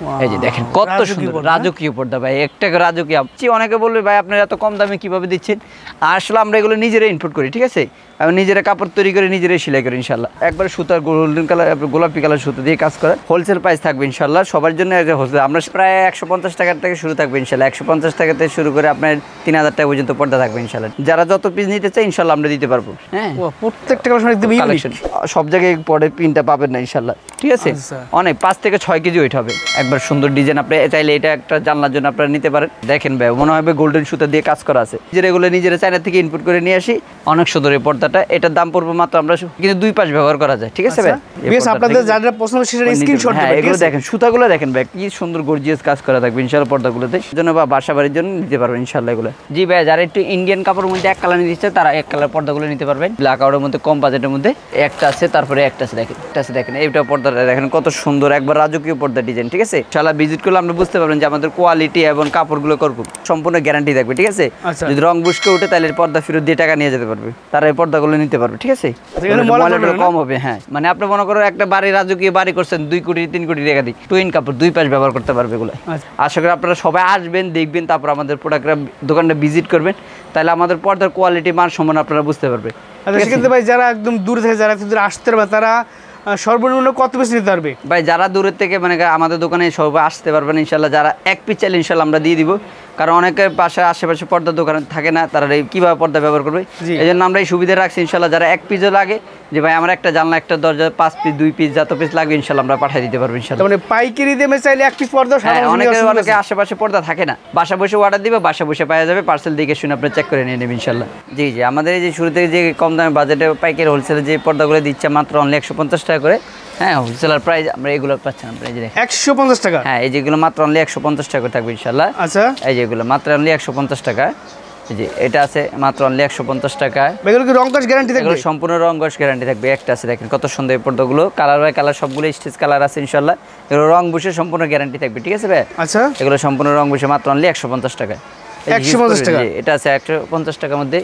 এই যে দেখেন কত সুন্দর রাজকীয় পর্দা ভাই, একটা রাজকীয়। অনেকে বলবে ভাই আপনারা এত কম দামে কিভাবে দিচ্ছেন, আসলে আমরা এগুলো নিজেরাই ইনপুট করি, ঠিক আছে। আমি নিজেরা কাপড় তৈরি করে নিজেরাই সেলাই করি ইনশাল্লাহ। একবার সুতার গোল্ডেন কালার গোলাপি কালার সুতো দিয়ে কাজ করে, হোলসেল প্রাইস থাকবে ইনশাল্লাহ সবার জন্য। হোলসেল আমরা প্রায় 150 টাকা থেকে শুরু থাকবে ইনশাল্লাহ। 150 টাকা থেকে শুরু করে আপনার 3000 টাকা পর্যন্ত পর্দা থাকবে ইনশাল্লাহ। যারা যত পিস নিতে চাই ইনশাল্লাহ আমরা দিতে পারবো। হ্যাঁ, প্রত্যেকটা কালেকশন সব জায়গায় পরে পিনটা পাবেন না ইনশাল্লাহ, ঠিক আছে। অনেক 5 থেকে 6 কেজি ওয়েট হবে, একবার সুন্দর ডিজাইন। আপনি চাইলে এটা একটা জানলার জন্য আপনারা নিতে পারেন। দেখেন ভাই মনে হবে গোল্ডেন সুতা দিয়ে কাজ করা আছে। যেগুলো নিজেরা চায়না থেকে ইনপুট করে নিয়ে আসি, অনেক সুন্দর এই পর্দাটা। এটার দাম পড়বে মাত্র, আমরা কিন্তু 2 পাশ ব্যবহার করা যায়, ঠিক আছে ভাই। বেশ, আপনাদের যারা পছন্দ সেটা স্ক্রিনশট দিবেন। এগুলো দেখেন সুতাগুলো দেখেন ভাই কি সুন্দর গর্জিয়াস কাজ করা থাকবে ইনশাআল্লাহ পর্দাগুলোতে। জন্য বা বাসা বাড়ির জন্য নিতে পারবেন ইনশাআল্লাহ এগুলো। জি ভাই, যারা একটু ইন্ডিয়ান কাপড়ের মধ্যে এক কালার নিতে তারা এক কালার পর্দাগুলো নিতে পারবেন। ব্ল্যাক আউটের মধ্যে কম বাজেটের মধ্যে একটা আছে, তারপরে একটা আছে দেখেন, একটা আছে দেখেন। এইটা পর্দাটা দেখেন কত সুন্দর, একবার রাজকীয় পর্দা ডিজাইন, ঠিক আছে। ইনশাআল্লাহ ভিজিট করলে আমরা বুঝতে পারবেন যে আমাদের কোয়ালিটি এবং কাপড়গুলো করব সম্পূর্ণ গ্যারান্টি থাকবে, ঠিক আছে। যদি রং বুশকে উঠে তাহলে পর্দা ফেরত দিয়ে টাকা নিয়ে যেতে পারবে, তারা এই পর্দাগুলো নিতে পারবে, ঠিক আছে। কম হবে। হ্যাঁ, মানে আপনি মনে করেন একটা বাড়ি রাজকীয় বাড়ি করছেন 2 কোটি 3 কোটি টাকা দিয়ে, টুইন কাপড় 2 পাশ ব্যবহার করতে পারবে এগুলো। আশা করি আপনারা সবাই আসবেন, দেখবেন, তারপর আমাদের প্রোডাক্টটা দোকানটা ভিজিট করবেন, তাহলে আমাদের পর্দার কোয়ালিটি মান সম্মান আপনারা বুঝতে পারবে। সেক্ষেত্রে ভাই যারা একদম দূর থেকে যারা আসতে পারবে তারা সর্বনিম্ন কত পিস নিতে পারবে? ভাই যারা দূরের থেকে মানে আমাদের দোকানে সবাই আসতে পারবেন ইনশাল্লাহ। যারা এক পিস চাইলে ইনশাল্লাহ আমরা দিয়ে দিব, কারণ অনেকের পাশে আশেপাশে পর্দার দোকান থাকে না, তারা কীভাবে পর্দা ব্যবহার করবে। এই জন্য আমরা এই সুবিধা রাখছি ইনশাল্লাহ। যারা এক পিসও লাগে যে ভাই আমার একটা জানলা একটা দরজা 5 পিস 2 পিস যত পিস লাগবে ইনশাল্লাহ আমরা পাঠিয়ে দিতে পারবো ইনশাল্লাহ। মানে পাইকারি দামে চাইলে এক পিস পর্দা। অনেকে আশেপাশে পর্দা থাকে না, বাসা বসে অর্ডার দিবে, বাসা বসে পাওয়া যাবে, পার্সেল দেখে শুনে আপনি চেক করে নিয়ে নেবেন ইনশাল্লাহ। জি জি, আমাদের এই যে শুরু থেকে যে কম দামে বাজেটে পাইকারি হোলসেলে যে পর্দাগুলো দিচ্ছে মাত্র অনলি 150 টাকা করে। হ্যাঁ, হোলসেলার প্রাইস আমরা এগুলো পাচ্ছেন আপনারা এই যে 150 টাকা। হ্যাঁ, এই যেগুলো মাত্র অনলি 150 টাকা থাকবে ইনশাআল্লাহ। আচ্ছা, এই যেগুলো মাত্র অনলি 150 টাকা। জি, এটা আছে মাত্র অনলি 150 টাকা। এগুলো কি রং কস গ্যারান্টি থাকবে? এগুলো সম্পূর্ণ রং কস গ্যারান্টি থাকবে। একটা আছে দেখেন কত সুন্দর এই পর্দাগুলো, কালার বাই কালার সবগুলো স্টিচ কালার আছে ইনশাআল্লাহ। এগুলো রং বসে সম্পূর্ণ গ্যারান্টি থাকবে, ঠিক আছে ভাই। আচ্ছা, এগুলো সম্পূর্ণ রং বসে মাত্র অনলি 150 টাকা। 150 টাকা। এটা আছে 150 টাকার মধ্যে,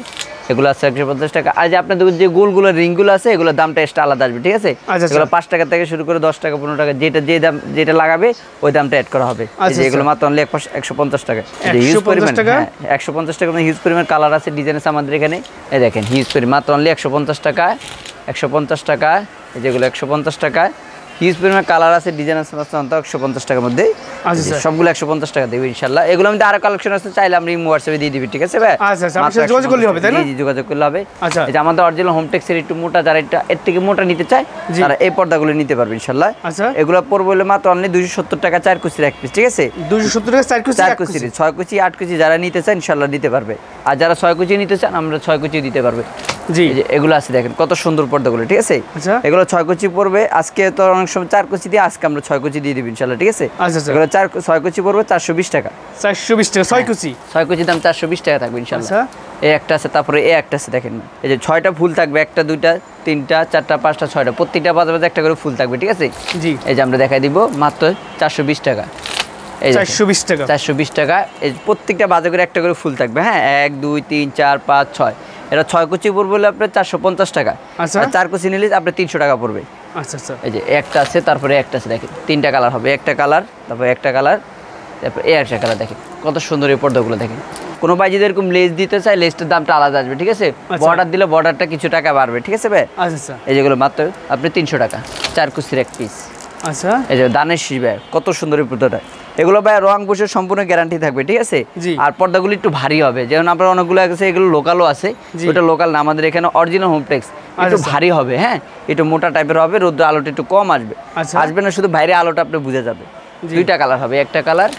এগুলো আছে 150 টাকা। আর যে আপনাদের যে গোলগুলো রিংগুলো আছে এগুলোর দামটা এক্সট্রা আলাদা আসবে, ঠিক আছে। এগুলো 5 টাকা থেকে শুরু করে 10 টাকা 15 টাকা যেটা যে দাম যেটা লাগাবে ওই দামটা অ্যাড করা হবে। যে এগুলো মাত্র অনলি 150 টাকা। 150 টাকা। 150 টাকা হিউজ পরিমাণ কালার আছে, ডিজাইন আছে আমাদের এখানে। এই দেখেন হিউজ পরিমাণ মাত্র অনলি 150 টাকা। 150 টাকা। এই যেগুলো 150 টাকা হিউজ পরিমাণ কালার আছে, ডিজাইন আছে 150 টাকার মধ্যে। সবগুলো 150 টাকা দেবো ইনশাল্লাহ। এগুলো আমি আরো কালেকশন আছে, চাইলে আমি হোয়াটসঅ্যাপে দিয়ে দিবি, ঠিক আছে ভাই। যোগাযোগ করলে হবে, তাই না? জি, যোগাযোগ করলে হবে। এই যে আমাদের অরিজিনাল হোমটেক্সের একটু মোটা, যারা এর থেকে মোটা নিতে চায় তারা এই পর্দাগুলো নিতে পারবে ইনশাল্লাহ। এগুলো পড়বে হলে মাত্র অনলি 270 টাকা 4 কুচির এক পিস, ঠিক আছে। 270 টাকা 4 কুচি, 6 কুচি 8 কুচি যারা নিতে চান ইনশাল্লাহ দিতে পারবে। আর যারা 6 কুচি নিতে চান আমরা 6 কুচি দিতে পারবে। জি, এগুলো আছে দেখেন কত সুন্দর পর্দাগুলো, ঠিক আছে। এগুলো 6 কুচি পড়বে, আজকে তো অনেক সময় 4 কুচি দিয়ে, আজকে আমরা 6 কুচি দিয়ে দিব ইনশাআল্লাহ, ঠিক আছে। এগুলো 6 কুচি পড়বে 420 টাকা। 420 টাকা 6 কুচি। 6 কুচি দাম 420 টাকা থাকবে ইনশাআল্লাহ। এই একটা আছে, তারপরে এই একটা আছে দেখেন, এই যে 6টা ফুল থাকবে, 1টা 2টা 3টা 4টা 5টা 6টা, প্রত্যেকটা বাজারে একটা করে ফুল থাকবে, ঠিক আছে। জি, এই যে আমরা দেখাই দিব মাত্র 420 টাকা। 420 টাকা 420 টাকা। এই প্রত্যেকটা বাজারে করে একটা করে ফুল থাকবে। হ্যাঁ, 1 2 3 4 5 6, এটা 6 কুচি পড়বে হলে আপনার 450 টাকা। আর 4 কুচি নিলে আপনার 300 টাকা পড়বে। আচ্ছা আচ্ছা, এই যে একটা আছে, তারপরে একটা আছে দেখেন, 3টা কালার হবে, একটা কালার, তারপরে একটা কালার, তারপর এই একটা কালার। দেখেন কত সুন্দর এই পর্দাগুলো দেখেন। কোনো ভাই যদি এরকম লেস দিতে চায় লেসটার দামটা আলাদা আসবে, ঠিক আছে। বর্ডার দিলে বর্ডারটা কিছু টাকা বাড়বে, ঠিক আছে ভাই। আচ্ছা, এই যেগুলো মাত্র আপনি 300 টাকা 4 কুচির এক পিস। আচ্ছা, এই যে দানের শীষ ভাই কত সুন্দর এই পর্দাটা। এগুলো ভাই রং বসে সম্পূর্ণ গ্যারান্টি থাকবে, ঠিক আছে। আর পর্দাগুলো একটু ভারী হবে, যেমন আপনার অনেকগুলো আছে, এগুলো লোকালও আছে, ওটা লোকাল না, আমাদের এখানে অরিজিনাল হোমটেক্স। একটু ভারী হবে, হ্যাঁ, একটু মোটা টাইপের হবে, রোদ্র আলোটা একটু কম আসবে, আসবে না শুধু বাইরে আলোটা আপনি বুঝে যাবে। 2টা কালার হবে, একটা কালার,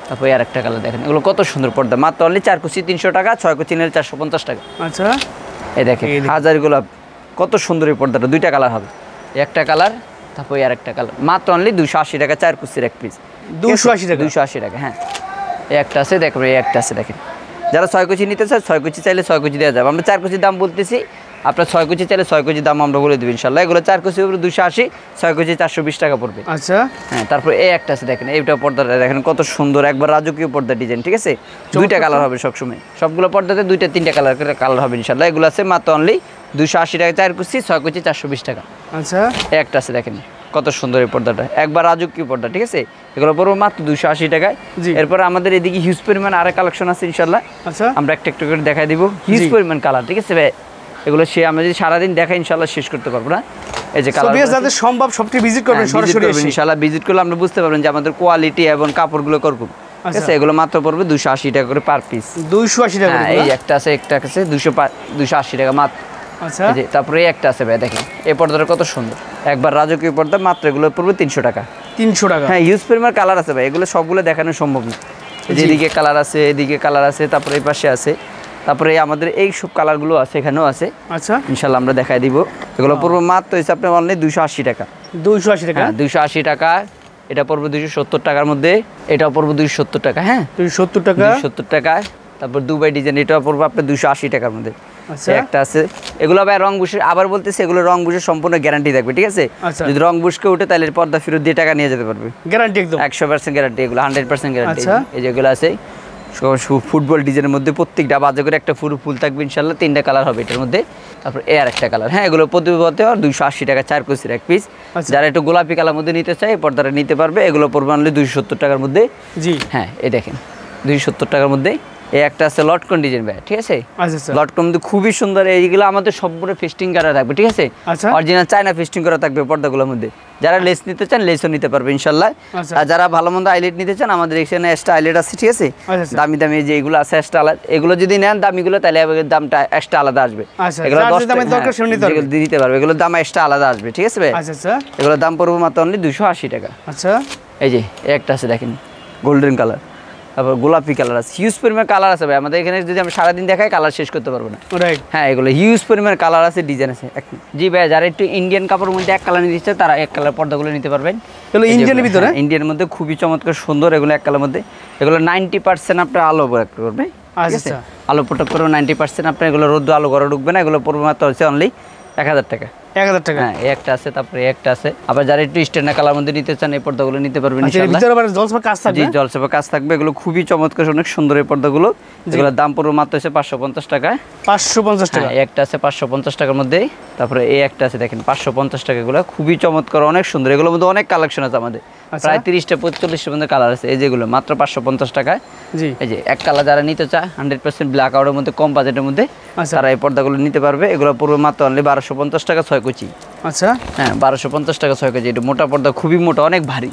তারপরে আর একটা কালার। দেখেন এগুলো কত সুন্দর পর্দা, মাত্র অনলি 4 কুচি 300 টাকা, 6 কুচি নিলে 450 টাকা। আচ্ছা, এই দেখেন হাজার গোলাপ কত সুন্দর এই পর্দাটা। 2টা কালার হবে, একটা কালার, তারপরে আর একটা কালার, মাত্র অনলি 280 টাকা 4 কুচির এক পিস। 280 টাকা 280 টাকা। হ্যাঁ, এই একটা আছে দেখবেন, এই একটা আছে দেখেন। যারা 6 কুচি নিতে চায় 6 কুচি চাইলে 6 কুচি দেওয়া যাবে। আমরা 4 কুচির দাম বলতেছি, আপনার 6 কুচি চাইলে 6 কুচির দাম আমরা বলে দেবো ইনশাল্লাহ। এগুলো 4 কুচি উপরে 280, 6 কুচি 420 টাকা পড়বে। আচ্ছা, হ্যাঁ, তারপরে এই একটা আছে দেখেন, এইটা পর্দাটা দেখেন কত সুন্দর, একবার রাজকীয় পর্দা ডিজাইন, ঠিক আছে। 2টা কালার হবে সবসময়, সবগুলো পর্দাতে 2টা 3টা কালার হবে ইনশাল্লাহ। এগুলো আছে মাত্র অনলি 280 টাকা 4 কুচি, 6 কুচি 420 টাকা। আচ্ছা, এই একটা আছে দেখেন, কত সুন্দর এই পর্দাটা, একবার রাজকীয় পর্দা, ঠিক আছে। এগুলো পড়বো মাত্র 280 টাকায়। এরপর আমাদের এদিকে হিউজ পরিমাণ আরো কালেকশন আছে ইনশাল্লাহ, আচ্ছা আমরা একটা একটা করে দেখাই দিব। হিউজ পরিমাণ কালার, ঠিক আছে ভাই, এগুলো আমরা যদি সারাদিন দেখাই ইনশাল্লাহ শেষ করতে পারবো না। এই যে কালার যাদের সম্ভব সবটি ভিজিট করবেন, সরাসরি ইনশাল্লাহ ভিজিট করলে আমরা বুঝতে পারবেন যে আমাদের কোয়ালিটি এবং কাপড়গুলো করব, ঠিক আছে। এগুলো মাত্র পড়বে 280 টাকা করে পার পিস। 280 টাকা। এই একটা আছে, একটা আছে 280 টাকা মাত্র। আচ্ছা, এই যে তারপরে এই একটা আছে ভাই, দেখেন এই পর্দাটা কত সুন্দর, একবার রাজকীয় পর্দা, মাত্র এগুলো পড়বে 300 টাকা। 300 টাকা। হ্যাঁ, হিউজ পরিমাণ কালার আছে ভাই, এগুলো সবগুলো দেখানো সম্ভব না। যেদিকে কালার আছে, এদিকে কালার আছে, তারপরে এই পাশে আছে, তারপরে আমাদের এই সব কালারগুলো আছে, এখানেও আছে। আচ্ছা, ইনশাল্লাহ আমরা দেখাই দিব। এগুলো পড়বে মাত্র হচ্ছে আপনার অনলি 280 টাকা। 280 টাকা। 280 টাকা। এটা পড়বে 270 টাকার মধ্যে, এটাও পড়বে 270 টাকা। হ্যাঁ, 270 টাকা। 270 টাকা। তারপর দুবাই ডিজাইন, এটাও পড়বে আপনার 280 টাকার মধ্যে। আচ্ছা, একটা আছে, এগুলো ভাই রং বুশের, আবার বলতেছে এগুলো রং বুশের সম্পূর্ণ গ্যারান্টি থাকবে, ঠিক আছে। যদি রং বুশকে উঠে তাহলে পর্দা ফেরত দিয়ে টাকা নিয়ে যেতে পারবে, গ্যারান্টি একদম 100% গ্যারান্টি, এগুলো 100% গ্যারান্টি। আচ্ছা, এই যেগুলো আছে ফুটবল ডিজাইনের মধ্যে প্রত্যেকটা বাজে করে একটা পুরো ফুল থাকবে ইনশাল্লাহ, 3টা কালার হবে এটার মধ্যে। তারপর এর একটা কালার, হ্যাঁ এগুলো প্রতিপদে 280 টাকা 4 কুচির এক পিস। যারা একটু গোলাপি কালার মধ্যে নিতে চায় পর্দাটা নিতে পারবে, এগুলো পড়বে অনলি 270 টাকার মধ্যে। জি হ্যাঁ, এই দেখেন 270 টাকার মধ্যে। এই একটা আছে লটকন ডিজাইন ভাই, ঠিক আছে। লটকন মধ্যে খুবই সুন্দর, এইগুলো আমাদের সবগুলো ফিস্টিং করা থাকবে, ঠিক আছে। অরিজিনাল চায়না ফিস্টিং করা থাকবে পর্দাগুলোর মধ্যে। যারা লেস নিতে চান লেসও নিতে পারবে ইনশাল্লাহ। আর যারা ভালো মন্দ আইলেট নিতে চান, আমাদের এখানে এক্সট্রা আইলেট আছে, ঠিক আছে। দামি দামি যে এগুলো আছে এক্সট্রা আলাদা, এগুলো যদি নেন দামিগুলো তাহলে দামটা এক্সট্রা আলাদা আসবে। এগুলো 10 টাকা দিতে পারবে, এগুলোর দাম এক্সট্রা আলাদা আসবে, ঠিক আছে ভাই। এগুলোর দাম পড়বে মাত্র অনলি 280 টাকা। আচ্ছা, এই যে একটা আছে দেখেন গোল্ডেন কালার, তারপর গোলাপি কালার আছে, হিউজ পরিমাণ কালার আছে ভাই। আমাদের এখানে যদি আমরা সারাদিন দেখাই কালার শেষ করতে পারবো না। হ্যাঁ, এগুলো হিউজ পরিমাণ কালার আছে, ডিজাইন আছে। জি ভাই, যারা একটু ইন্ডিয়ান কাপড়ের মধ্যে এক কালার নিতে তারা এক কালার পর্দাগুলো নিতে পারবেন। এগুলো ইন্ডিয়ানের ভিতরে, ইন্ডিয়ানের মধ্যে খুবই চমৎকার সুন্দর, এগুলো এক কালার মধ্যে। এগুলো 90% আপনার আলো প্রোটেক্ট করবে, আলো প্রোটেক্ট করবে 90%। আপনার এগুলো রোদ আলো ঘরে ঢুকবে না। এগুলো পড়বে মাত্র হচ্ছে অনলি 1000 টাকা। 1000 টাকা। হ্যাঁ, একটা আছে, তারপরে একটা আছে। আবার যারা একটু স্ট্যান্ডার্ড কালার মধ্যে নিতে চান এই পর্দাগুলো নিতে পারবেন ইনশাআল্লাহ। ভিতরে আবার জলছাপা কাজ থাকবে। জি, জলছাপা কাজ থাকবে। এগুলো খুবই চমৎকার, অনেক সুন্দর এই পর্দাগুলো। এগুলোর দাম পড়বে মাত্র হচ্ছে 550 টাকা। 550 টাকা। একটা আছে 550 টাকার মধ্যে। তারপরে এই একটা আছে দেখেন 550 টাকা। এগুলো খুবই চমৎকার, অনেক সুন্দর। এগুলোর মধ্যে অনেক কালেকশন আছে আমাদের, প্রায় 30টা 45টার মধ্যে কালার আছে। এই যেগুলো মাত্র 550 টাকা। জি, এই যে এক কালার যারা নিতে চায় 100% ব্ল্যাক আউটের মধ্যে, কম বাজেটের মধ্যে, তারা এই পর্দাগুলো নিতে পারবে। এগুলো পড়বে মাত্র অনলি 1250 টাকা 6 কুচি। আচ্ছা, হ্যাঁ 1250 টাকা 6 কেজি। এটা মোটা পর্দা, খুবই মোটা, অনেক ভারী।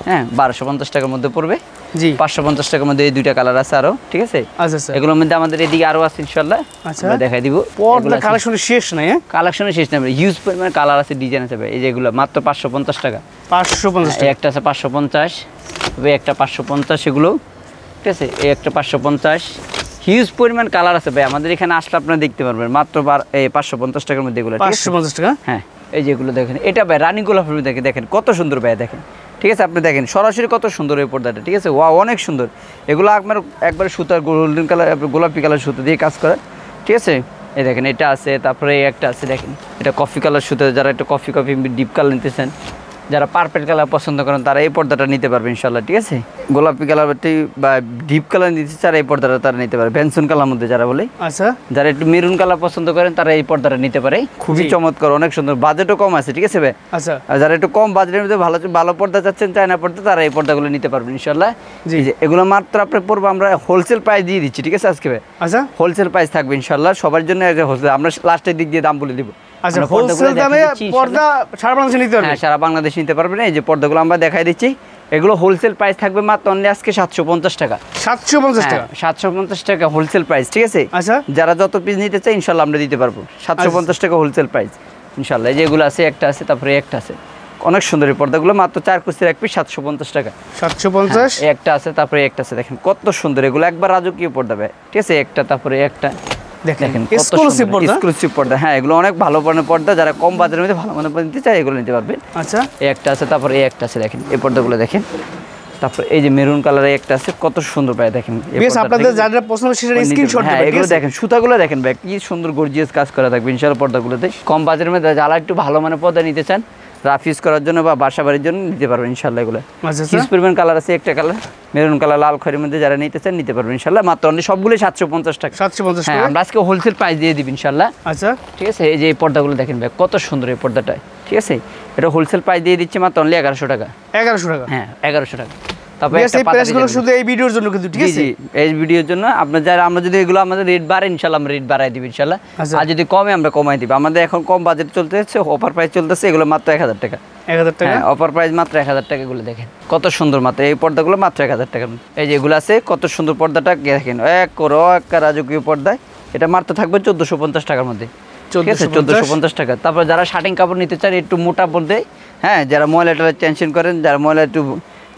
হ্যাঁ, 1250 টাকার মধ্যে পড়বে। জি, 550 টাকার মধ্যে এই দুইটা কালার আছে আরো, ঠিক আছে। আচ্ছা, এগুলোর মধ্যে আমাদের এদিকে আরো আছে ইনশাআল্লাহ, আমরা দেখাই দিব। পর্দা কালেকশন শেষ নাই, হ্যাঁ কালেকশন শেষ নাই, হিউজ পরিমাণ কালার আছে, ডিজাইন আছে ভাই। এই যে এগুলো মাত্র 550 টাকা। 550 টাকা। একটা আছে 550, তবে একটা 550 এগুলো, ঠিক আছে। এই একটা 550, হিউজ পরিমাণ কালার আছে ভাই। আমাদের এখানে আসলে আপনারা দেখতে পারবেন মাত্র 550 টাকার মধ্যে এগুলো, 550 টাকা। হ্যাঁ, এই যেগুলো দেখেন, এটা ভাই রানী গোলাপের মধ্যে দেখেন কত সুন্দর ভাই, দেখেন, ঠিক আছে। আপনি দেখেন সরাসরি কত সুন্দর এই পর্দাটা, ঠিক আছে। ওয়া, অনেক সুন্দর। এগুলো আপনার একবারে সুতার গোল্ডেন কালার, গোলাপি কালার সুতো দিয়ে কাজ করে, ঠিক আছে। এই দেখেন এটা আছে, তারপরে এই একটা আছে দেখেন, এটা কফি কালার সুতো। যারা একটু কফি ডিপ কালার নিতেছেন, যারা পার্পেল কালার পছন্দ করেন তারা এই পর্দাটা নিতে পারবে ইনশাআল্লাহ, ঠিক আছে। গোলাপি কালার বা ডিপ কালার নিতে চান এই পর্দাটা তারা নিতে পারে, ভ্যানসন কালার মধ্যে যারা বলে। আচ্ছা, যারা একটু মেরুন কালার পছন্দ করেন তারা এই পর্দাটা নিতে পারে, খুবই চমৎকার, অনেক সুন্দর। বাজেটও কম আছে, ঠিক আছে ভাই। আচ্ছা, আর যারা একটু কম বাজেটের মধ্যে ভালো ভালো পর্দা চাচ্ছেন, চায়না পর্দা, তারা এই পর্দাগুলো নিতে পারবেন ইনশাআল্লাহ। জি, এগুলো মাত্র আপনার পড়বে, আমরা হোলসেল প্রাইস দিয়ে দিচ্ছি, ঠিক আছে আজকে ভাই। আচ্ছা, হোলসেল প্রাইস থাকবে ইনশাআল্লাহ সবার জন্য। আমরা লাস্টের দিক দিয়ে দাম বলে দিব। আচ্ছা, হোলসেল দামে পর্দা সারা বাংলাদেশে নিতে পারবেন। হ্যাঁ, সারা বাংলাদেশে নিতে পারবেন। এই যে পর্দাগুলো আমরা দেখাই দিচ্ছি, এগুলো হোলসেল প্রাইস থাকবে মাত্র অনলি আজকে 750 টাকা। 750 টাকা। 750 টাকা হোলসেল প্রাইস, ঠিক আছে। আচ্ছা, যারা যত পিস নিতে চায় ইনশাআল্লাহ আমরা দিতে পারবো। 750 টাকা হোলসেল প্রাইস ইনশাআল্লাহ। এই যেগুলো আছে, একটা আছে, তারপরে একটা আছে, অনেক সুন্দর এই পর্দাগুলো। মাত্র 4 কুচির এক পিস 750 টাকা। 750। একটা আছে, তারপরে একটা আছে, দেখেন কত সুন্দর। এগুলো একবার রাজকীয় পর্দা ভাই, ঠিক আছে। একটা, তারপরে একটা, দেখেন এক্সক্লুসিভ পর্দা। এক্সক্লুসিভ পর্দা, হ্যাঁ এগুলো অনেক ভালো মানের পর্দা। যারা কম বাজারের মধ্যে ভালো মানের পর্দা নিতে চায় এগুলো নিতে পারবেন। আচ্ছা, এই একটা আছে, তারপরে এই একটা আছে, দেখেন এই পর্দাগুলো দেখেন। তারপর এই যে মেরুন কালারের একটা আছে, কত সুন্দর ভাই, দেখেন। বেশ, আপনাদের যারা পছন্দ সেটা স্ক্রিনশট দিবেন। হ্যাঁ, এগুলো দেখেন, সুতাগুলো দেখেন ভাই, কি সুন্দর গর্জিয়াস কাজ করা থাকবে ইনশাআল্লাহ পর্দাগুলোতে। কম বাজারের মধ্যে যারা একটু ভালো মানের পর্দা নিতে চান, রাফ ইউজ করার জন্য বা বাসা বাড়ির জন্য নিতে পারবেন ইনশাআল্লাহ এগুলো। হিউজ পরিমাণ কালার আছে, একটা কালার মেরুন কালার, লাল খয়ের মধ্যে যারা নিতে চান নিতে পারবেন ইনশাআল্লাহ। মাত্র অনলি সবগুলো 750 টাকা। 750 হ্যাঁ, টাকা। আমরা আজকে হোলসেল প্রাইস দিয়ে দিব ইনশাআল্লাহ। আচ্ছা, ঠিক আছে। এই যে এই পর্দাগুলো দেখেন ভাই, কত সুন্দর এই পর্দাটা, ঠিক ঠিক আছে, এটা হোলসেল প্রাইস দিয়ে দিচ্ছি মাত্র অনলি 1100 টাকা। 1100 টাকা। হ্যাঁ 1100 টাকা। তারপরে এই প্রাইসগুলো শুধু এই ভিডিওর জন্য কিন্তু, ঠিক আছে? জি এই ভিডিওর জন্য আপনার যারা, আমরা যদি এগুলো আমাদের রেট বাড়ে ইনশাআল্লাহ আমরা রেট বাড়াই দিব ইনশাআল্লাহ। আর যদি কমে আমরা কমাই দিব। আমাদের এখন কম বাজেট চলতেছে, অফার প্রাইস চলতেছে, এগুলো মাত্র 1000 টাকা। 1000 টাকা অফার প্রাইস মাত্র 1000 টাকা। এগুলো দেখেন কত সুন্দর, মাত্র এই পর্দাগুলো মাত্র 1000 টাকা। এই যে এগুলো আছে কত সুন্দর পর্দাটা দেখেন, এক রাজকীয় পর্দায়, এটা মাত্র থাকবে 1450 টাকার মধ্যে, ঠিক আছে? 1450 টাকা। তারপর যারা শার্টিং কাপড় নিতে চান একটু মোটা পর্দায়, হ্যাঁ, যারা ময়লাটা টেনশন করেন, যারা ময়লা একটু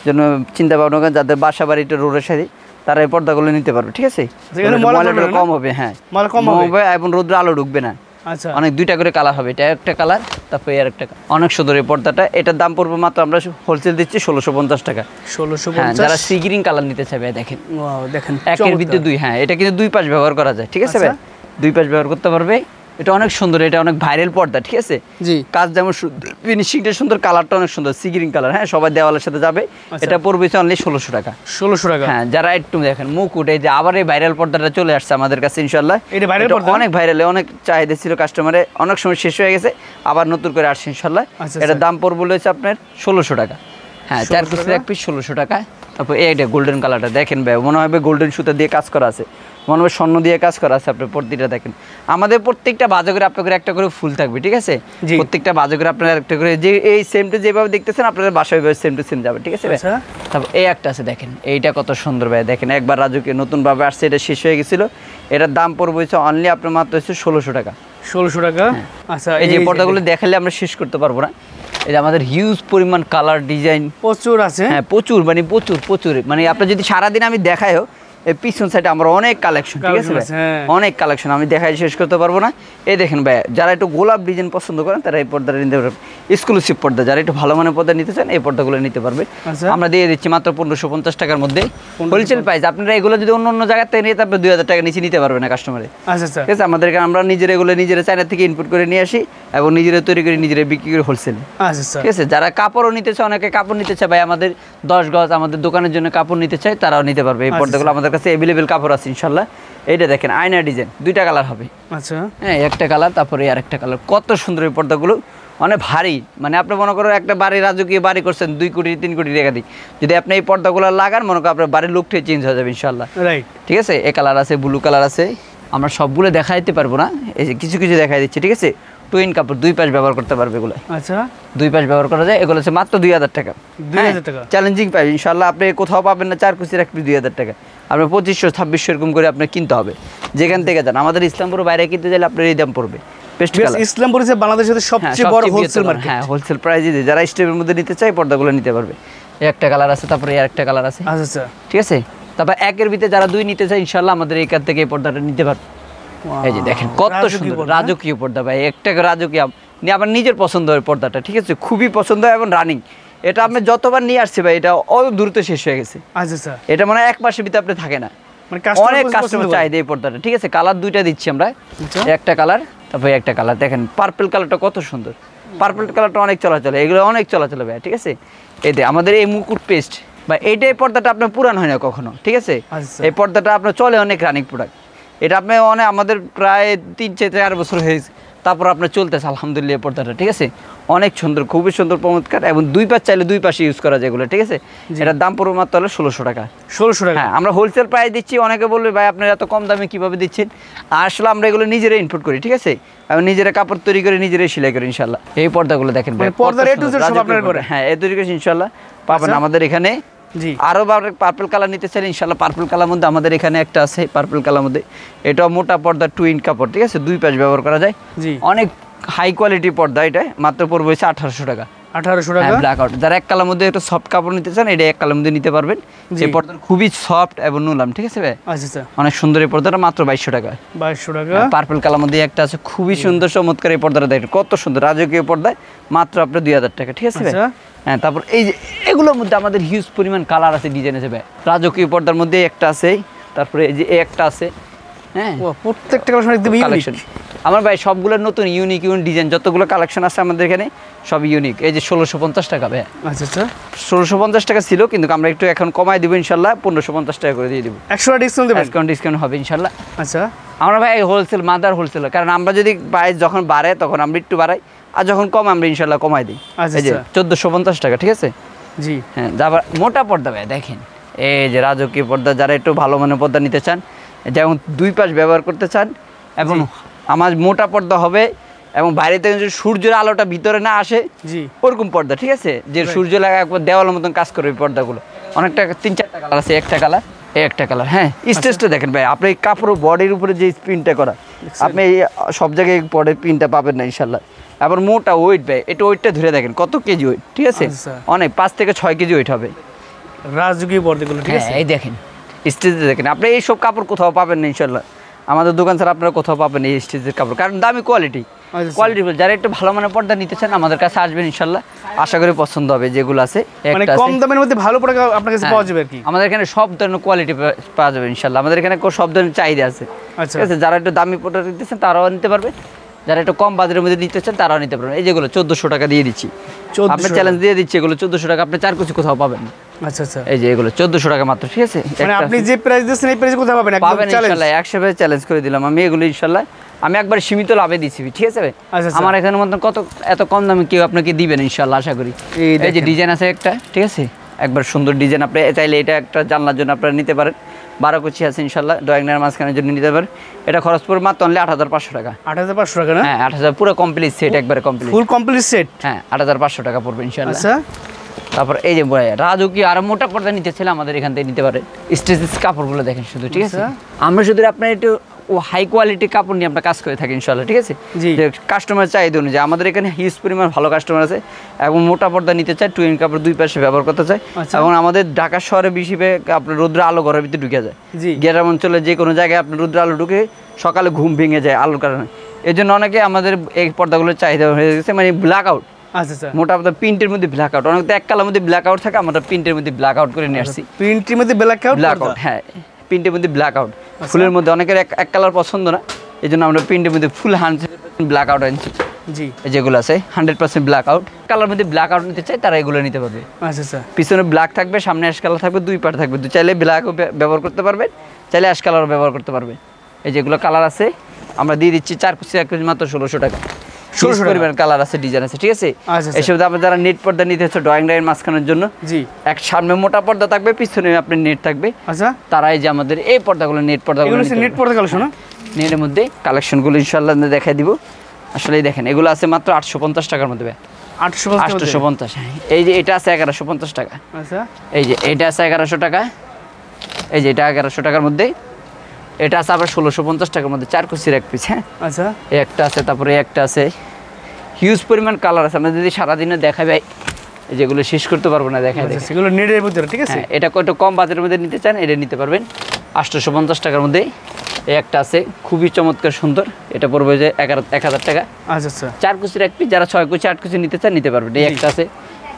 জন্য চিন্তা ভাবনা করেন, যাদের বাসা বাড়ি একটু রোডের সাথে, তারা এই পর্দাগুলো নিতে পারবে, ঠিক আছে? ময়লাটা কম হবে, হ্যাঁ কম হবে, এবং রোদ্র আলো ঢুকবে না। আচ্ছা, অনেক দুইটা করে কালার হবে, এটা একটা কালার, তারপরে আর একটা। অনেক সুন্দর এই পর্দাটা, এটার দাম পড়বে মাত্র আমরা হোলসেল দিচ্ছি 1650 টাকা। 1650। যারা সি গ্রিন কালার নিতে চাইবে দেখেন, ওয়াও দেখেন, একের ভিতরে দুই, হ্যাঁ এটা কিন্তু দুই পাশ ব্যবহার করা যায়, ঠিক আছে ভাই? দুই পাশ ব্যবহার করতে পারবে। এটা অনেক সুন্দর, এটা অনেক ভাইরাল পর্দা, ঠিক আছে? জি, কাজ যেমন সুন্দর, ফিনিশিংটা সুন্দর, কালারটা অনেক সুন্দর, সি গ্রিন কালার, হ্যাঁ সবাই দেওয়ালের সাথে যাবে। এটা পড়বে অনলি 1600 টাকা। 1600 টাকা। হ্যাঁ, যারা একটু দেখেন মুকুট, এই যে আবার এই ভাইরাল পর্দাটা চলে আসছে আমাদের কাছে ইনশাআল্লাহ। এটা ভাইরাল পর্দা, অনেক ভাইরাল, অনেক চাহিদা ছিল কাস্টমারে, অনেক সময় শেষ হয়ে গেছে, আবার নতুন করে আসছে ইনশাআল্লাহ। এটার দাম পড়বে হচ্ছে আপনার 1600 টাকা। হ্যাঁ, 4 পিসের এক পিস 1600 টাকা। তারপর এইটা গোল্ডেন কালারটা দেখেন ভাই, মনে হবে গোল্ডেন সুতা দিয়ে কাজ করা আছে, মনে হবে স্বর্ণ দিয়ে কাজ করা আছে। আপনার প্রতিটা দেখেন, আমাদের প্রত্যেকটা বাজকের আপনার একটা করে ফুল থাকবে, ঠিক আছে? প্রত্যেকটা বাজকের আপনার একটা করে, যে এই সেম টু যেভাবে দেখতেছেন আপনাদের বাসায় সেম টু সেম যাবে, ঠিক আছে ভাই? তারপর এই একটা আছে দেখেন, এইটা কত সুন্দর ভাই, দেখেন একবার রাজকীয় নতুনভাবে আসছে, এটা শেষ হয়ে গেছিল। এটার দাম পড়বে হচ্ছে অনলি আপনার মাত্র হচ্ছে 1600 টাকা। 1600 টাকা। আচ্ছা, এই যে পর্দাগুলো দেখালে আমরা শেষ করতে পারবো না। এই যে আমাদের হিউজ পরিমাণ কালার ডিজাইন প্রচুর আছে, হ্যাঁ প্রচুর, মানে প্রচুর, মানে আপনার যদি সারাদিন আমি দেখাইও, এই পিছন সাইডে আমরা অনেক কালেকশন, ঠিক আছে ভাই? অনেক কালেকশন আমি দেখাই শেষ করতে পারবো না। এই দেখেন ভাই, যারা একটু গোলাপ ডিজাইন পছন্দ করেন তারা এই পর্দাটা নিতে পারবেন, এক্সক্লুসিভ পর্দা। যারা একটু ভালো মানের পর্দা নিতে চান এই পর্দাগুলো নিতে পারবে। আমরা দিয়ে দিচ্ছি মাত্র 1550 টাকার মধ্যে হোলসেল প্রাইস। আপনারা এগুলো যদি অন্য জায়গা থেকে নিয়ে, তারপরে 2000 টাকা নিচে নিতে পারবে না কাস্টমারে। আচ্ছা, ঠিক আছে? আমাদের এখানে আমরা এগুলো নিজেরা চায়না থেকে ইনপুট করে নিয়ে আসি এবং নিজেরা তৈরি করে নিজেরা বিক্রি করে হোলসেলে। আচ্ছা, ঠিক আছে? যারা কাপড়ও নিতে চায়, অনেকে কাপড় নিতে চায় ভাই, আমাদের 10 গজ আমাদের দোকানের জন্য কাপড় নিতে চায়, তারাও নিতে পারবে। এই পর্দাগুলো আমাদের কাছে অ্যাভেলেবেল কাপড় আছে ইনশাল্লাহ। এইটা দেখেন আয়না ডিজাইন, দুইটা কালার হবে। আচ্ছা, হ্যাঁ একটা কালার, তারপরে আর একটা কালার। কত সুন্দর এই পর্দাগুলো, অনেক ভারী। মানে আপনি মনে করেন একটা বাড়ি, রাজকীয় বাড়ি করছেন 2 কোটি 3 কোটি টাকা দিয়ে, যদি আপনি এই পর্দাগুলো লাগান, মনে করেন আপনার বাড়ির লুকটাই চেঞ্জ হয়ে যাবে ইনশাল্লাহ। রাইট, ঠিক আছে? এ কালার আছে, ব্লু কালার আছে। আমরা সবগুলো দেখাইতে পারবো না, এই যে কিছু কিছু দেখাই দিচ্ছি, ঠিক আছে? টুইন কাপড়, দুই পাশ ব্যবহার করতে পারবে এগুলো। আচ্ছা, দুই পাশ ব্যবহার করা যায়। এগুলো হচ্ছে মাত্র 2000 টাকা। 2000 টাকা চ্যালেঞ্জিং প্রাইস ইনশাআল্লাহ। আপনি কোথাও পাবেন না 4 কুচির এক পিস 2000 টাকা। আপনার 2500 2600 এরকম করে আপনার কিনতে হবে যেখান থেকে যান। আমাদের ইসলামপুর বাইরে কিনতে চাইলে আপনার এই দাম পড়বে। ইসলামপুর হচ্ছে বাংলাদেশের সবচেয়ে বড় হোলসেল মার্কেট। হ্যাঁ, হোলসেল প্রাইসে যারা স্টেপের মধ্যে নিতে চায় পর্দাগুলো নিতে পারবে। এই একটা কালার আছে, তারপরে এই আরেকটা কালার আছে। আচ্ছা, ঠিক আছে? তারপর একের ভিতরে যারা 2 নিতে চায় ইনশাআল্লাহ আমাদের এইখান থেকে এই পর্দাটা নিতে পারবে। এই যে দেখেন কত সুন্দর রাজকীয় পর্দা ভাই, একটা রাজকীয়, আবার নিজের পছন্দ হয় পর্দাটা, ঠিক আছে? খুবই পছন্দ হয় এবং রানিং। এটা আপনি যতবার নিয়ে আসছে ভাই, এটা অত দ্রুত শেষ হয়ে গেছে। আচ্ছা, এটা মানে 1 মাসের ভিতরে আপনি থাকে না, মানে অনেক কাস্টমার চাহিদা এই পর্দাটা। ঠিক আছে? কালার 2টা দিচ্ছি আমরা, একটা কালার, তারপরে একটা কালার। দেখেন পার্পল কালারটা কত সুন্দর, পার্পল কালারটা অনেক চলাচলে, এগুলো অনেক চলাচলে ভাই। ঠিক আছে? এই যে আমাদের এই মুকুট পেস্ট বা এইটাই পর্দাটা আপনার পুরান হয় না কখনো, ঠিক আছে? এই পর্দাটা আপনার চলে, অনেক রানিং প্রোডাক্ট। এটা আপনি অনেক, আমাদের প্রায় 3-4 বছর হয়েছে, তারপর আপনার চলতেছে আলহামদুলিল্লাহ পর্দাটা। ঠিক আছে? অনেক সুন্দর, খুবই সুন্দর চমৎকার, এবং 2 পাশ চাইলে 2 পাশে ইউজ করা যায় এগুলো। ঠিক আছে? এটার দাম পড়বে মাত্র হলো 1600 টাকা। 1600 টাকা। হ্যাঁ, আমরা হোলসেল প্রাইস দিচ্ছি। অনেকে বলবে ভাই আপনারা এত কম দামে কীভাবে দিচ্ছেন? আসলে আমরা এগুলো নিজেরাই ইনপুট করি, ঠিক আছে? এবং নিজেরা কাপড় তৈরি করে নিজেরাই সেলাই করি ইনশাল্লাহ। এই পর্দাগুলো দেখেন ভাই, পর্দার এ টু জেড সব আপনারা করে। হ্যাঁ, এই তৈরি করে ইনশাল্লাহ পাবেন আমাদের এখানে। জি, আরও পার্পল কালার নিতে চাইলে ইনশাল্লাহ পার্পল কালার মধ্যে আমাদের এখানে একটা আছে, পার্পল কালার মধ্যে। এটাও মোটা পর্দা, টুইন কাপড়, ঠিক আছে? 2 পাশ ব্যবহার করা যায়। জি, অনেক হাই কোয়ালিটি পর্দা। এটা মাত্র পড়বে 1800 টাকা। 1800 টাকা। Black out. যারা 1 কালার মধ্যে একটু সফট কাপড় নিতে চান, এটা 1 কালার মধ্যে নিতে পারবেন। এই পর্দা খুবই সফট এবং নুলাম, ঠিক আছে ভাই? আচ্ছা, অনেক সুন্দর এই পর্দাটা, মাত্র 2200 টাকা। 2200 টাকা। পার্পল কালার মধ্যে একটা আছে, খুবই সুন্দর চমৎকার এই পর্দাটা দেখেন কত সুন্দর, রাজকীয় পর্দায় মাত্র আপনার 2000 টাকা। ঠিক আছে ভাই? হ্যাঁ, তারপর এই যে এগুলোর মধ্যে আমাদের হিউজ পরিমাণ কালার আছে, ডিজাইন আছে ভাই। রাজকীয় পর্দার মধ্যে একটা আছে, তারপরে এই যে একটা আছে। হ্যাঁ, প্রত্যেকটা কালেকশন একদম কালেকশন আমার ভাই, সবগুলো নতুন ইউনিক ডিজাইন, যতগুলো কালেকশন আছে আমাদের এখানে সব ইউনিক। এই যে 1650 টাকা ভাই। আচ্ছা, 1650 টাকা ছিল, কিন্তু আমরা একটু এখন কমাই দিব ইনশাল্লাহ, 1550 টাকা করে দিয়ে দিব। 100 টাকা ডিসকাউন্ট দেবেন? ডিসকাউন্ট হবে ইনশাল্লাহ। আচ্ছা, আমরা ভাই হোলসেল, মাদার হোলসেল, কারণ আমরা যদি প্রাইস যখন বাড়ে তখন আমরা একটু বাড়াই, আর যখন কম আমরা ইনশাল্লাহ কমাই দিই। আচ্ছা, এই যে আচ্ছা। 1450 টাকা, ঠিক আছে। জি। হ্যাঁ, আবার মোটা পর্দা ভাই দেখেন, এই যে রাজকীয় পর্দা, যারা একটু ভালো মানের পর্দা নিতে চান, যেমন 2 পাশ ব্যবহার করতে চান, এবং আমার মোটা পর্দা হবে, এবং বাইরে থেকে যদি সূর্যের আলোটা ভিতরে না আসে, জি। ওরকম পর্দা, ঠিক আছে, যে সূর্য লাগা একবার দেওয়ালের মতন কাজ করবে এই পর্দাগুলো। অনেকটা 3-4টা কালার আছে, একটা কালার, একটা কালার। হ্যাঁ, স্টেজটা দেখেন ভাই, আপনি এই কাপড় বডির উপরে যে প্রিন্টটা করা, আপনি এই সব জায়গায় পরে প্রিন্টটা পাবেন না ইনশাল্লাহ। আবার মোটা ওয়েট ভাই, এটা ওয়েটটা ধরে দেখেন কত কেজি ওয়েট, ঠিক আছে, আচ্ছা। অনেক 5 থেকে 6 কেজি ওয়েট হবে। রাজকীয় পর্দাগুলো, ঠিক আছে। হ্যাঁ, এই দেখেন স্টেজে দেখেন, আপনি এইসব কাপড় কোথাও পাবেন না ইনশাল্লাহ, আমাদের দোকান ছাড়া আপনারা কোথাও পাবেন এই স্টেজের কাপড়, কারণ দামি কোয়ালিটি, আচ্ছা। কোয়ালিটি। যারা একটু ভালো মানের পর্দা নিতে চান আমাদের কাছে আসবেন ইনশাল্লাহ, আশা করি পছন্দ হবে। যেগুলো আছে মানে একটা কম আছে, দামের মধ্যে ভালো প্রোডাক্ট আপনার কাছে হ্যাঁ, পাওয়া যাবে আর কি। আমাদের এখানে সব ধরনের কোয়ালিটি পাওয়া যাবে ইনশাল্লাহ। আমাদের এখানে সব ধরনের চাহিদা আছে, আচ্ছা। ঠিক আছে। যারা একটু দামি প্রোডাক্ট নিতেছেন তারাও নিতে পারবে, যারা একটু কম বাজারের মধ্যে নিতে চান তারাও নিতে পারবেন। এই যেগুলো 1400 টাকা দিয়ে দিচ্ছি, 1400 আপনি চ্যালেঞ্জ দিয়ে দিচ্ছি, এগুলো 1400 টাকা, আপনি 4 কুচি কোথাও পাবেন না। আচ্ছা, আচ্ছা। এই যে এগুলো 1400 টাকা মাত্র, ঠিক আছে। মানে একটা আপনি যে প্রাইস দিচ্ছেন এই প্রাইসে কোথায় পাবেন? একদম পাবেন চ্যালেঞ্জ। ইনশাল্লাহ, 100% চ্যালেঞ্জ করে দিলাম আমি এগুলো ইনশাল্লাহ। আমি একবার সীমিত লাভে দিচ্ছি, ঠিক আছে ভাই। আচ্ছা, আচ্ছা। আমার এখানে মতন কত এত কম দামে কেউ আপনাকে দিবেন ইনশাল্লাহ, আশা করি। এই এই যে দেখেন। ডিজাইন আছে একটা, ঠিক আছে, একবার সুন্দর ডিজাইন, আপনি চাইলে এটা একটা জানলার জন্য আপনারা নিতে পারেন। 12 কুচি আছে ইনশাল্লাহ, ড্রয়িং এর মাঝখানের জন্য নিতে পারেন। এটা খরচ পড়বে মাত্র অনলি 8500 টাকা। 8500 টাকা না? হ্যাঁ, 8000 পুরো কমপ্লিট সেট, একবারে কমপ্লিট, ফুল কমপ্লিট সেট। হ্যাঁ, 8500 টাকা পড়বে ইনশাল্লাহ। আচ্ছা। তারপর এই যে রাজকীয় আর মোটা পর্দা নিতে ছিল আমাদের এখান থেকে নিতে পারে। স্টেজেস কাপড়গুলো দেখেন শুধু, ঠিক আছে। আমরা শুধু আপনার একটু হাই কোয়ালিটি কাপড় নিয়ে আমরা কাজ করে থাকি ইনশাল্লাহ, ঠিক আছে। জি। যে কাস্টমার চাহিদা অনুযায়ী আমাদের এখানে হিউজ পরিমাণ ভালো কাস্টমার আছে, এবং মোটা পর্দা নিতে চায়, টুইন কাপড় 2 পাশে ব্যবহার করতে চায়। আচ্ছা। এবং আমাদের ঢাকা শহরে বেশি আপনার রৌদ্র আলো ঘরের ভিতরে ঢুকে যায়। জি। গ্রাম অঞ্চলে যে কোনো জায়গায় আপনার রৌদ্র আলো ঢুকে সকালে ঘুম ভেঙে যায় আলোর কারণে। এই জন্য অনেকে আমাদের এই পর্দাগুলোর চাহিদা হয়ে গেছে, মানে ব্ল্যাক আউট। আচ্ছা, আচ্ছা। মোটা প্রিন্টের মধ্যে ব্ল্যাক আউট, অনেক তো এক কালার মধ্যে ব্ল্যাক আউট থাকে, আমরা প্রিন্টের মধ্যে ব্ল্যাক আউট করে নিয়ে আসছি। প্রিন্টের মধ্যে ব্ল্যাক আউট। ব্ল্যাক আউট, হ্যাঁ, প্রিন্টের মধ্যে ব্ল্যাক আউট। ফুলের মধ্যে অনেকের এক কালার পছন্দ না, এই জন্য আমরা প্রিন্টের মধ্যে ফুল 100% ব্ল্যাক আউট আনছি। জি। যেগুলো আছে 100% ব্ল্যাক আউট, কালার মধ্যে ব্ল্যাক আউট নিতে চাই তারা এগুলো নিতে পারবে। আচ্ছা, আচ্ছা। পিছনে ব্ল্যাক থাকবে, সামনে অ্যাশ কালার থাকবে, 2 পার্ট থাকবে, চাইলে ব্ল্যাকও ব্যবহার করতে পারবেন, চাইলে অ্যাশ কালারও ব্যবহার করতে পারবেন। এই যেগুলো কালার আছে আমরা দিয়ে দিচ্ছি 4 কুচি 1 কুচি মাত্র 1600 টাকা। 1600 পরিমাণ কালার আছে, ডিজাইন আছে, ঠিক আছে। আচ্ছা, আচ্ছা। এসব আপনার যারা নেট পর্দা নিতে হচ্ছে ড্রয়িং লাইন মাঝখানের জন্য, জি। এক সামনে মোটা পর্দা থাকবে, পিছনে আপনার নেট থাকবে, আচ্ছা। তারা এই যে আমাদের এই পর্দাগুলো নেট পর্দাগুলো এগুলো হচ্ছে নেট পর্দা কালেকশন না? নেটের মধ্যে কালেকশনগুলো ইনশাআল্লাহ দেখাই দিব। আসলে দেখেন এগুলো আছে মাত্র 850 টাকার মধ্যে ভাই। 850, হ্যাঁ। এই যে এটা আছে 1150 টাকা। আচ্ছা। এই যে এটা আছে 1100 টাকা, এই যে এটা 1100 টাকার মধ্যে, এটা আছে আবার 1650 টাকার মধ্যে, 4 কুচির এক পিস, হ্যাঁ। আচ্ছা। এই একটা আছে, তারপরে একটা আছে, হিউজ পরিমাণ কালার আছে। আমরা যদি সারাদিনে দেখাই ভাই যেগুলো শেষ করতে পারবো না, দেখাই আচ্ছা, সেগুলো নেটের ভিতরে, ঠিক আছে। হ্যাঁ, এটা একটু কম বাজারের মধ্যে নিতে চান এটা নিতে পারবেন 850 টাকার মধ্যে। এই একটা আছে খুবই চমৎকার সুন্দর, এটা পড়বে যে 1000 টাকা। আচ্ছা, আচ্ছা। 4 কুচির এক পিস, যারা 6 কুচি 8 কুচি নিতে চান নিতে পারবেন। এই একটা আছে,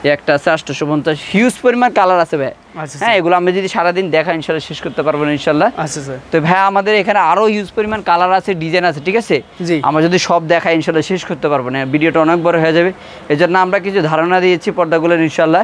এই একটা আছে 850, হিউজ পরিমাণ কালার আছে ভাই। আচ্ছা, হ্যাঁ, এগুলো আমি যদি সারাদিন দেখা ইনশাল্লাহ শেষ করতে পারবো না ইনশাল্লাহ। আচ্ছা, আচ্ছা। তো ভাই আমাদের এখানে আরো হিউজ পরিমাণ কালার আছে, ডিজাইন আছে, ঠিক আছে। জি। আমরা যদি সব দেখাই ইনশাল্লাহ শেষ করতে পারবো না, ভিডিওটা অনেক বড় হয়ে যাবে। এই জন্য আমরা কিছু ধারণা দিয়েছি পর্দাগুলোর ইনশাল্লাহ।